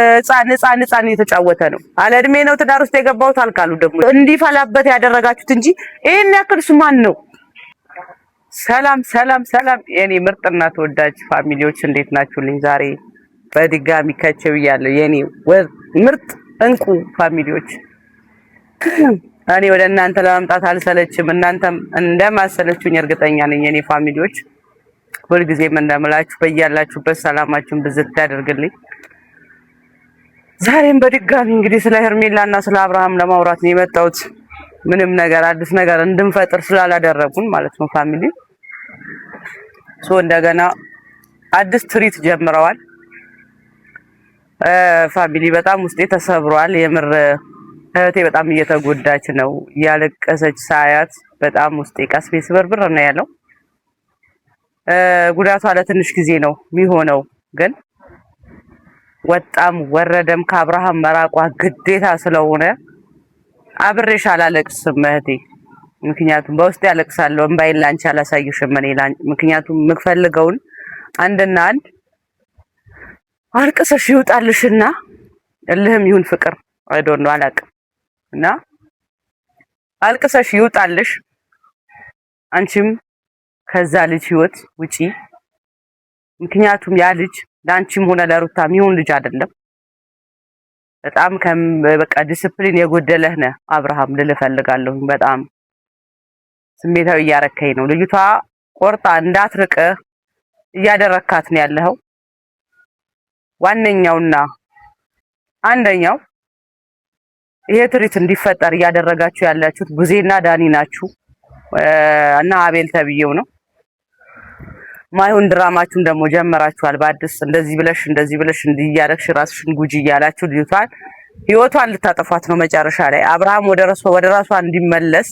ህፃን እየተጫወተ ነው። አለ እድሜ ነው ትዳር ውስጥ የገባሁት አልካሉ ደግሞ እንዲፈላበት ያደረጋችሁት እንጂ ይሄን ያክል እሱ ማን ነው? ሰላም የኔ ምርጥና ተወዳጅ ፋሚሊዎች እንዴት ናችሁልኝ? ዛሬ በድጋሚ ከቸው ያለው የኔ ምርጥ እንቁ ፋሚሊዎች እኔ ወደ እናንተ ለማምጣት አልሰለችም። እናንተም እንደማሰለችሁኝ እርግጠኛ ነኝ የኔ ፋሚሊዎች። ሁልጊዜም እንደምላችሁ በያላችሁበት ሰላማችሁን ብዝት ያደርግልኝ። ዛሬም በድጋሚ እንግዲህ ስለ ሄርሜላና ስለ አብርሃም ለማውራት ነው የመጣሁት። ምንም ነገር አዲስ ነገር እንድንፈጥር ስላላደረጉን ማለት ነው ፋሚሊ። እንደገና አዲስ ትሪት ጀምረዋል ፋሚሊ። በጣም ውስጤ ተሰብሯል የምር። እህቴ በጣም እየተጎዳች ነው፣ ያለቀሰች ሳያት በጣም ውስጤ ቀስቤ ስብርብር ነው ያለው። ጉዳቷ ለትንሽ ጊዜ ነው የሚሆነው፣ ግን ወጣም ወረደም ከአብርሃም መራቋ ግዴታ ስለሆነ አብሬሽ አላለቅስም እህቴ። ምክንያቱም በውስጤ ያለቅሳለሁ፣ እንባዬን ላንቺ አላሳይሽም እኔ ምክንያቱም የምፈልገውን አንድና አንድ አልቅሰሽ ይውጣልሽና እልህም ይሁን ፍቅር አይዶን ነው አላቅም እና አልቅሰሽ ይውጣልሽ። አንቺም ከዛ ልጅ ህይወት ውጪ። ምክንያቱም ያ ልጅ ላንቺም ሆነ ለሩታ የሚሆን ልጅ አይደለም። በጣም በቃ ዲስፕሊን የጎደለህ ነህ አብርሃም ልል እፈልጋለሁ። በጣም ስሜታዊ እያረከኝ ነው። ልጅቷ ቆርጣ እንዳትርቅህ እያደረካት ነው ያለኸው። ዋነኛውና አንደኛው ይሄ ትሪት እንዲፈጠር እያደረጋችሁ ያላችሁት ቡዜና ዳኒ ናችሁ እና አቤል ተብዬው ነው። ማይሆን ድራማችሁን ደግሞ ጀመራችኋል በአዲስ እንደዚህ ብለሽ እንዲያረክሽ ራስሽን ጉጂ እያላችሁ ልጅቷን ህይወቷን ልታጠፋት ነው መጨረሻ ላይ። አብርሃም ወደ ራሷ እንዲመለስ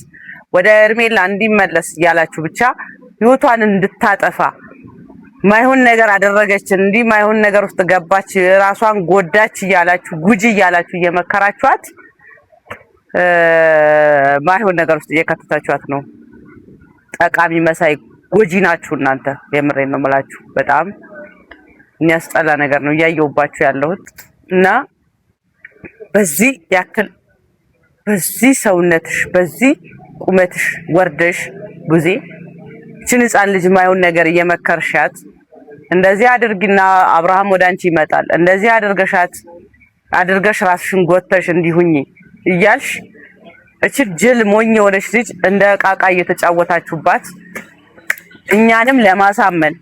ወደ ሄርሜላ እንዲመለስ እያላችሁ ብቻ ህይወቷን እንድታጠፋ ማይሆን ነገር አደረገች፣ እንዲህ ማይሆን ነገር ውስጥ ገባች፣ ራሷን ጎዳች እያላችሁ ጉጂ እያላችሁ እየመከራችኋት ማይሆን ነገር ውስጥ እየከተታችኋት ነው። ጠቃሚ መሳይ ጎጂ ናችሁ እናንተ። የምሬን ነው የምላችሁ። በጣም የሚያስጠላ ነገር ነው እያየሁባችሁ ያለሁት እና በዚህ ያክል በዚህ ሰውነትሽ በዚህ ቁመትሽ ወርደሽ ቡዜ እችን ህፃን ልጅ ማይሆን ነገር እየመከርሻት እንደዚህ አድርጊና አብርሃም ወዳንቺ ይመጣል እንደዚህ አድርገሽ ራስሽን ጎተሽ እንዲሁኝ እያልሽ እቺ ጅል ሞኝ የሆነች ልጅ እንደ ቃቃ እየተጫወታችሁባት እኛንም ለማሳመን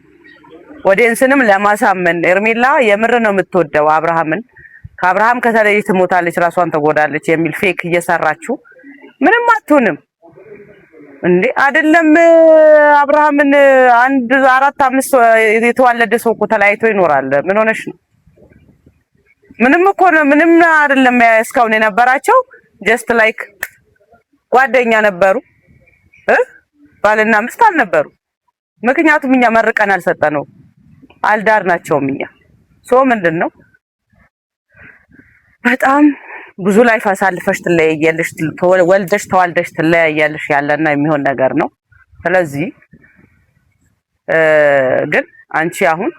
ኦዲየንስንም ለማሳመን ሄርሜላ የምር ነው የምትወደው አብርሃምን፣ ከአብርሃም ከተለየ ትሞታለች ራሷን ተጎዳለች የሚል ፌክ እየሰራችሁ ምንም አትሆንም እንዴ አይደለም። አብርሃምን 1 4 5 የተዋለደ ሰው እኮ ተለያይቶ ይኖራል። ምን ሆነሽ ነው? ምንም እኮ ነው ምንም አይደለም። እስካሁን የነበራቸው ጀስት ላይክ ጓደኛ ነበሩ ባልና ሚስት አልነበሩ። ምክንያቱም እኛ መርቀን አልሰጠነው አልዳርናቸውም። እኛ ምንድነው በጣም ብዙ ላይፍ አሳልፈሽ ትለያያለሽ፣ ወልደሽ ተዋልደሽ ትለያያለሽ ያለና የሚሆን ነገር ነው። ስለዚህ ግን አንቺ አሁን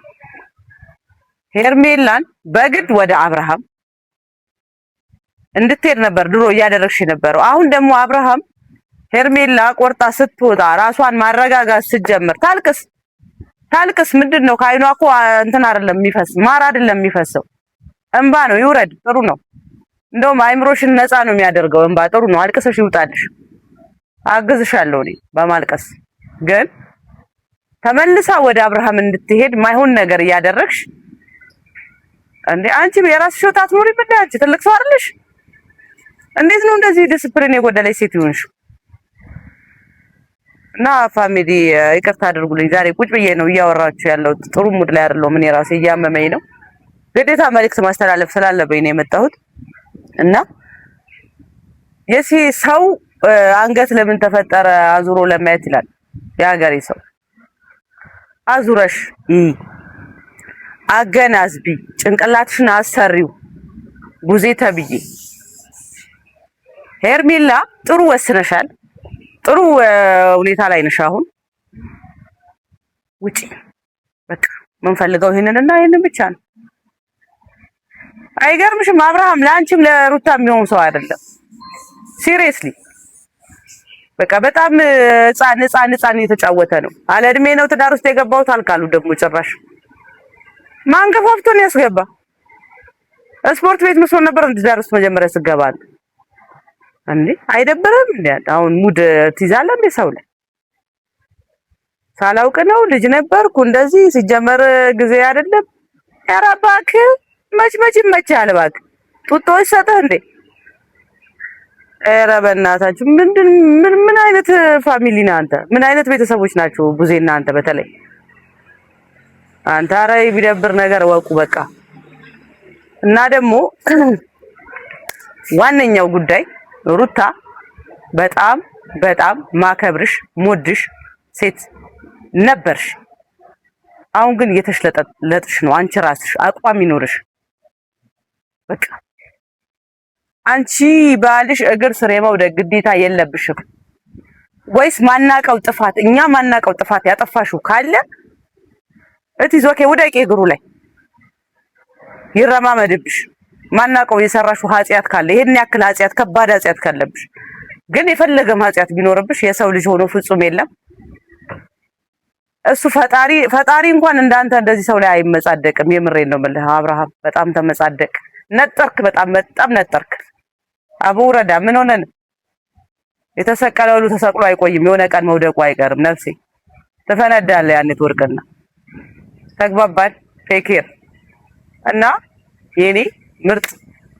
ሄርሜላን በግድ ወደ አብርሃም እንድትሄድ ነበር ድሮ እያደረግሽ የነበረው። አሁን ደግሞ አብርሃም ሄርሜላ ቆርጣ ስትወጣ ራሷን ማረጋጋት ስትጀምር ታልቅስ ምንድነው? ከአይኗ እኮ እንትን አይደለም የሚፈስ ማር አይደለም የሚፈሰው እንባ ነው። ይውረድ፣ ጥሩ ነው። እንደውም አይምሮሽን ነፃ ነው የሚያደርገው እንባ። ጥሩ ነው፣ አልቅሰሽ ይውጣልሽ። አግዝሻለሁ እኔ በማልቀስ። ግን ተመልሳ ወደ አብርሃም እንድትሄድ ማይሆን ነገር እያደረግሽ እንዴ! አንቺ የራስሽ ህይወት አትኖሪም እንዴ? አንቺ ትልቅ ሰው አይደለሽ? እንዴት ነው እንደዚህ ዲስፕሊን የጎደለሽ ሴት ይሆንሽ? እና ፋሚሊ ይቅርታ አድርጉልኝ። ዛሬ ቁጭ ብዬ ነው እያወራችሁ ያለው። ጥሩ ሙድ ላይ አይደለሁም። እኔ ራሴ እያመመኝ ነው። ግዴታ መልእክት ማስተላለፍ ስላለብኝ ነው የመጣሁት። እና የዚህ ሰው አንገት ለምን ተፈጠረ አዙሮ ለማየት ይላል የሀገሬ ሰው። አዙረሽ አገናዝቢ፣ ጭንቅላትሽን አሰሪው ጉዜ ተብዬ። ሄርሜላ ጥሩ ወስነሻል፣ ጥሩ ሁኔታ ላይ ነሽ። አሁን ውጪ በቃ ምን ፈልገው ይሄንንና ይሄንን ብቻ ነው። አይገርምሽም? አብርሃም ለአንቺም ለሩታ የሚሆን ሰው አይደለም። ሲሪየስሊ በቃ በጣም ህፃን እየተጫወተ ነው። አለ እድሜ ነው ትዳር ውስጥ የገባሁት አልካሉ ደግሞ ጭራሽ ማን ገፋፍቶ ነው ያስገባ? ስፖርት ቤት መስሎ ነበር ትዳር ውስጥ መጀመሪያ ስገባ እንዴ አይደብርም እንዴ? አሁን ሙድ ትይዛለህ እንዴ ሰው ላይ? ሳላውቅ ነው ልጅ ነበርኩ እንደዚህ ሲጀመር ጊዜ አይደለም። ኧረ እባክህ መች ይመችሃል እባክህ። ጡጦ ይሰጥህ እንዴ? ኧረ በእናታችሁ ምን አይነት ፋሚሊ ነህ አንተ? ምን አይነት ቤተሰቦች ናቸው ቡዜና አንተ? በተለይ አንተ ኧረ የሚደብር ነገር ወቁ በቃ። እና ደግሞ ዋነኛው ጉዳይ ሩታ በጣም ማከብርሽ ሞድሽ ሴት ነበርሽ። አሁን ግን እየተሽለጠለጥሽ ነው። አንቺ ራስሽ አቋም ይኖርሽ በቃ። አንቺ ባልሽ እግር ስር የመውደቅ ግዴታ የለብሽም ወይስ ማናቀው ጥፋት እኛ ማናቀው ጥፋት ያጠፋሽው ካለ ኦኬ ወደቂ እግሩ ላይ ይረማመድብሽ። ማናቀው የሰራሽው ኃጢያት ካለ ይሄን ያክል ኃጢያት ከባድ ኃጢያት ካለብሽ ግን የፈለገም ኃጢያት ቢኖርብሽ የሰው ልጅ ሆኖ ፍጹም የለም። እሱ ፈጣሪ እንኳን እንዳንተ እንደዚህ ሰው ላይ አይመጻደቅም። የምሬን ነው የምልህ አብርሃም፣ በጣም ተመጻደቅ ነጠርክ፣ በጣም ነጠርክ። አቡ ወረዳ ምን ሆነን? የተሰቀለ ሁሉ ተሰቅሎ አይቆይም፣ የሆነ ቀን መውደቁ አይቀርም። ነፍሴ ትፈነዳለህ ያኔ ትወርቅና። ተግባባን? ቴኬር እና የኔ ምርጥ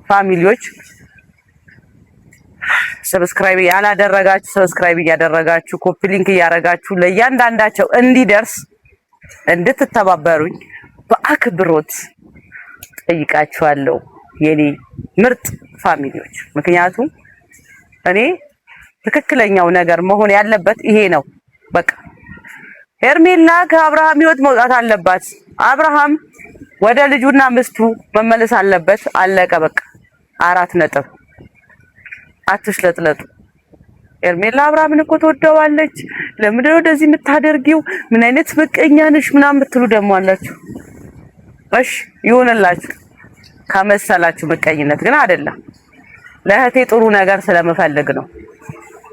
ፋሚሊዎች ሰብስክራይብ ያላደረጋችሁ ሰብስክራይብ እያደረጋችሁ ኮፒ ሊንክ እያደረጋችሁ ለእያንዳንዳቸው እንዲደርስ እንድትተባበሩኝ በአክብሮት ጠይቃችኋለሁ የኔ ምርጥ ፋሚሊዎች። ምክንያቱም እኔ ትክክለኛው ነገር መሆን ያለበት ይሄ ነው። በቃ ሄርሜላ ከአብርሃም ህይወት መውጣት አለባት። አብርሃም ወደ ልጁና ምስቱ መመለስ አለበት። አለቀ በቃ 4 ነጥብ። አትሽለጥለጡ። ሄርሜላ አብርሃምን እኮ ትወደዋለች፣ ለምንድን ነው እንደዚህ የምታደርጊው? ምን አይነት ምቀኛ ነሽ ምናምን ብትሉ ደግሞ አላችሁ። እሺ ይሁንላችሁ ከመሰላችሁ። ምቀኝነት ግን አይደለም። ለእህቴ ጥሩ ነገር ስለምፈልግ ነው።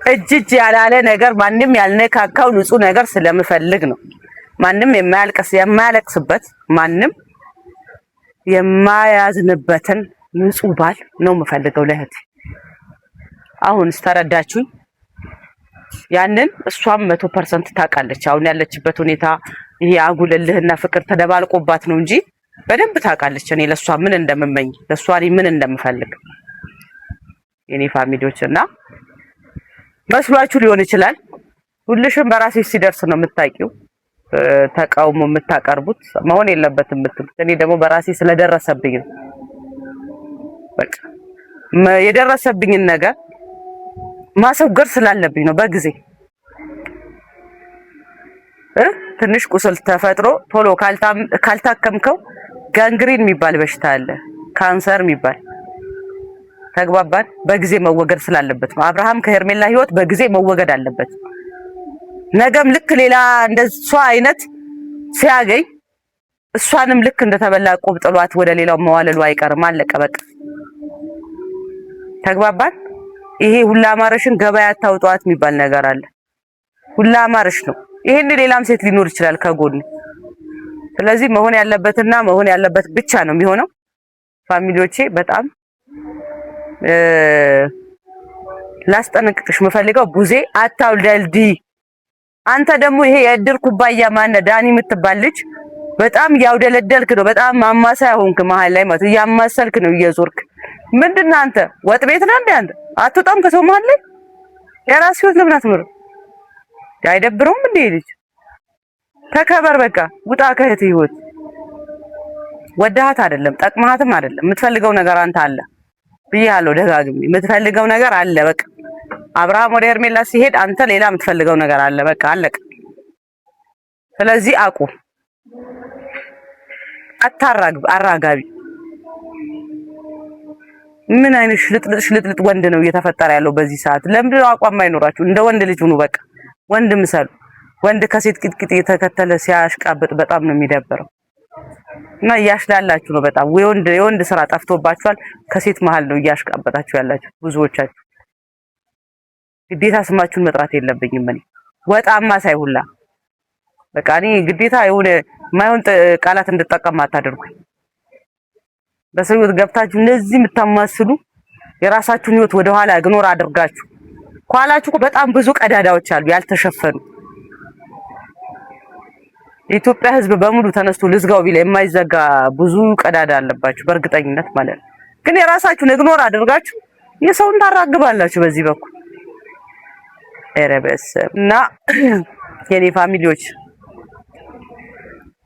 እጅ ያላለ ነገር ማንም ያልነካካው ንጹህ ነገር ስለምፈልግ ነው። ማንም የማያለቅስበት ማንም የማያዝንበትን ንጹህ ባል ነው የምፈልገው ለእህቴ። አሁንስ ተረዳችሁኝ? ያንን እሷም 100% ታውቃለች። አሁን ያለችበት ሁኔታ ይሄ አጉልልህና ፍቅር ተደባልቆባት ነው እንጂ በደንብ ታውቃለች እኔ ለሷ ምን እንደምመኝ፣ ለሷ ምን እንደምፈልግ። የኔ ፋሚሊዎች እና መስሏችሁ ሊሆን ይችላል። ሁልሽም በራስሽ ሲደርስ ነው የምታውቂው ተቃውሞ የምታቀርቡት። መሆን የለበትም የምትሉት። እኔ ደግሞ በራሴ ስለደረሰብኝ ነው። በቃ የደረሰብኝን ነገር ማስወገድ ስላለብኝ ነው። በጊዜ ትንሽ ቁስል ተፈጥሮ ቶሎ ካልታከምከው ጋንግሪን የሚባል በሽታ አለ፣ ካንሰር የሚባል ተግባባን። በጊዜ መወገድ ስላለበት ነው። አብርሃም ከሄርሜላ ህይወት በጊዜ መወገድ አለበት። ነገም ልክ ሌላ እንደሷ አይነት ሲያገኝ እሷንም ልክ እንደተበላ ቆብ ጥሏት ወደ ሌላው መዋለሉ አይቀርም። አለቀ በቃ ተግባባን። ይሄ ሁላ አማረሽን ገበያ አታውጧት የሚባል ነገር አለ። ሁላ አማረሽ ነው። ይሄን ሌላም ሴት ሊኖር ይችላል ከጎን። ስለዚህ መሆን ያለበት ብቻ ነው የሚሆነው። ፋሚሊዎቼ በጣም ላስጠነቅቅሽ የምፈልገው ቡዜ አታውልደልዲ። አንተ ደግሞ ይሄ የእድር ኩባያ ማነ ዳኒ የምትባል ልጅ በጣም ያውደለደልክ ነው። በጣም ማማሳያ ሆንክ መሀል ላይ ማለት እያማሰልክ ነው እየዞርክ። ምንድነው አንተ ወጥ ቤት ነህ እንዴ? አንተ አትወጣም ከሰው መሀል ላይ? የራስህ ህይወት ለምን አትኖርም? አይደብረውም እንዴ ልጅ? ተከበር በቃ ውጣ ከእህትህ ህይወት። ወደሃት አይደለም ጠቅማሃትም አይደለም። የምትፈልገው ነገር አንተ አለ ብያለሁ ደጋግሜ። የምትፈልገው ነገር አለ በቃ። አብርሃም ወደ ሄርሜላ ሲሄድ አንተ ሌላ የምትፈልገው ነገር አለ በቃ አለቀ። ስለዚህ አቁም፣ አራጋቢ። ምን አይነት ሽልጥልጥ ወንድ ነው እየተፈጠረ ያለው በዚህ ሰዓት? ለምንድን ነው አቋም አይኖራችሁ? እንደ ወንድ ልጅ ሁኑ በቃ። ወንድ ምሰሉ። ወንድ ከሴት ቂጥቂጥ እየተከተለ ሲያሽቃብጥ በጣም ነው የሚደብረው። እና እያሽላላችሁ ነው በጣም የወንድ ስራ ጠፍቶባችኋል። ከሴት መሀል ነው እያሽቃበጣችሁ ያላችሁ ብዙዎቻችሁ። ግዴታ ስማችሁን መጥራት የለብኝም እኔ ወጣማ ሳይሁላ በቃ እኔ ግዴታ የሆነ ማይሆን ቃላት እንድጠቀም አታደርጉኝ። በሰው ህይወት ገብታችሁ እንደዚህ የምታማስሉ የራሳችሁን ህይወት ወደኋላ ኢግኖር አድርጋችሁ ኋላችሁ እኮ በጣም ብዙ ቀዳዳዎች አሉ ያልተሸፈኑ። የኢትዮጵያ ህዝብ በሙሉ ተነስቶ ልዝጋው ቢል የማይዘጋ ብዙ ቀዳዳ አለባችሁ በእርግጠኝነት ማለት ነው። ግን የራሳችሁን ኢግኖር አድርጋችሁ የሰውን ታራግባላችሁ በዚህ በኩል ኤረበስ እና የኔ ፋሚሊዎች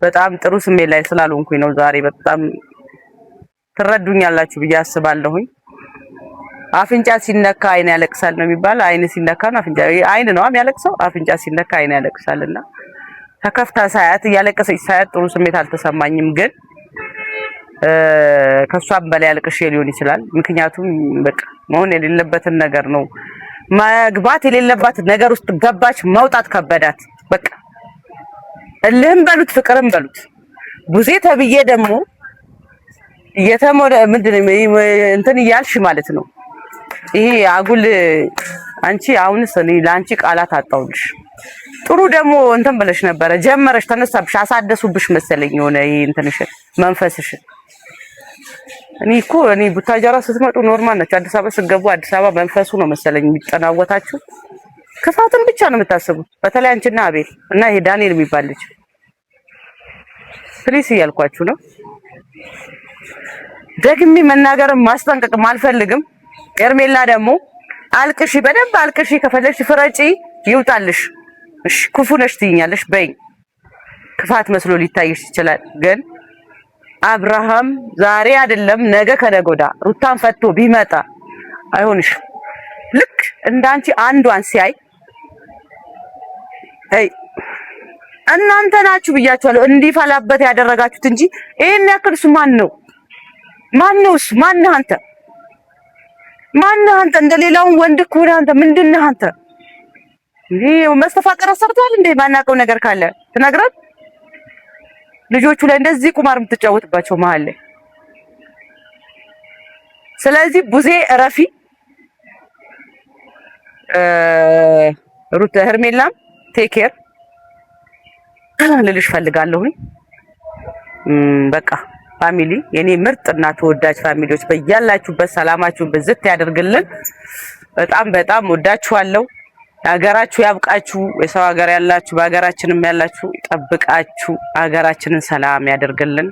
በጣም ጥሩ ስሜት ላይ ስላልሆንኩኝ ነው ዛሬ። በጣም ትረዱኛላችሁ ብዬ አስባለሁኝ። አፍንጫ ሲነካ አይን ያለቅሳል ነው የሚባለው። አይን ሲነካ ነው አፍንጫ አይን ነው የሚያለቅሰው። አፍንጫ ሲነካ አይን ያለቅሳልና ተከፍታ ሳያት እያለቀሰች ሳያት ጥሩ ስሜት አልተሰማኝም። ግን ከሷም በላይ አልቅሼ ሊሆን ይችላል። ምክንያቱም በቃ መሆን የሌለበትን ነገር ነው መግባት የሌለባት ነገር ውስጥ ገባች። መውጣት ከበዳት። በቃ እልህም በሉት ፍቅርም በሉት። ቡዜ ተብዬ ደግሞ ምንድነው እንትን እያልሽ ማለት ነው። ይሄ አጉል አንቺ አሁንስ እኔ ለአንቺ ቃላት አጣውልሽ። ጥሩ ደግሞ እንትን ብለሽ ነበረ ጀመረሽ፣ ተነሳብሽ፣ አሳደሱብሽ መሰለኝ የሆነ ይሄ እንትንሽ መንፈስሽ። እኔ ቡታጀራ ስትመጡ ኖርማል ናችሁ። አዲስ አበባ ስትገቡ አዲስ አበባ መንፈሱ ነው መሰለኝ የሚጠናወታችሁ። ክፋትን ብቻ ነው የምታስቡት። በተለይ አንቺና አቤል እና ይሄ ዳንኤል የሚባል ልጅ ፕሊስ እያልኳችሁ ነው። ደግሜ መናገርም ማስጠንቀቅም አልፈልግም። ኤርሜላ ደግሞ አልቅሺ፣ በደንብ አልቅሺ፣ ከፈለግሽ ፍረጪ፣ ይውጣልሽ። እሺ ክፉ ነሽ ትይኛለሽ በይኝ። ክፋት መስሎ ሊታይሽ ይችላል። ግን አብርሃም ዛሬ አይደለም ነገ ከነገ ወዲያ ሩታን ፈቶ ቢመጣ አይሆንሽ። ልክ እንዳንቺ አንዷን ሲያይ እናንተ ናችሁ ብያችኋለሁ እንዲፈላበት ያደረጋችሁት እንጂ ይሄን ያክልሱ ማን ነው? ማነህ አንተ? ማነህ አንተ? እንደሌላውን ወንድ ከሆነ አንተ ምንድነህ አንተ? ይሄ መስተፋቀር ሰርቷል እንዴ? ማናውቀው ነገር ካለ ትነግረን። ልጆቹ ላይ እንደዚህ ቁማር የምትጫወትባቸው መሀል ላይ። ስለዚህ ቡዜ እረፊ። ሩት ሄርሜላም ቴክ ኬር ልልሽ ፈልጋለሁኝ። በቃ ፋሚሊ፣ የኔ ምርጥና ተወዳጅ ፋሚሊዎች በያላችሁበት ሰላማችሁን ብዝት ያደርግልን። በጣም ወዳችኋለሁ። ሀገራችሁ ያብቃችሁ። የሰው ሀገር ያላችሁ በሀገራችንም ያላችሁ ይጠብቃችሁ። ሀገራችንን ሰላም ያደርግልን።